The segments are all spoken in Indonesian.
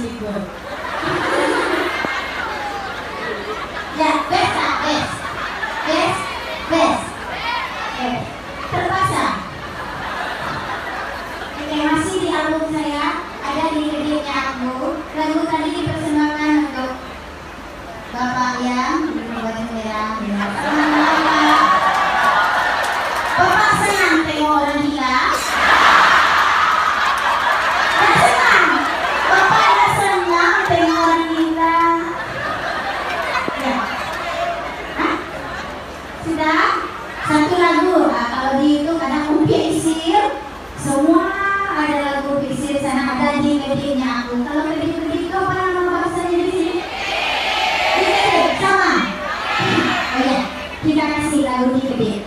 situ. Ya, bes tak? Bes. Bes. Bes. Terpasang. Oke, masih di album saya. Ada di kreditnya aku. Lagu tadi dipersembahkan untuk Bapak yang baju merah. Bapak senang tengok orang gila. Tak senang. Bapak tak senang tengok orang gila. Ya. Hah? Sudah? Satu lagu. Nah, kalau di itu ada Umpi Isir. Semua ada lagu Umpi Isir sana, ada di kreditnya aku. Kalau kredit kau apa nama bahasanya di sini? Di kredit sama. Oh ya, kita kasih lagu di kredit.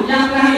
Yang terakhir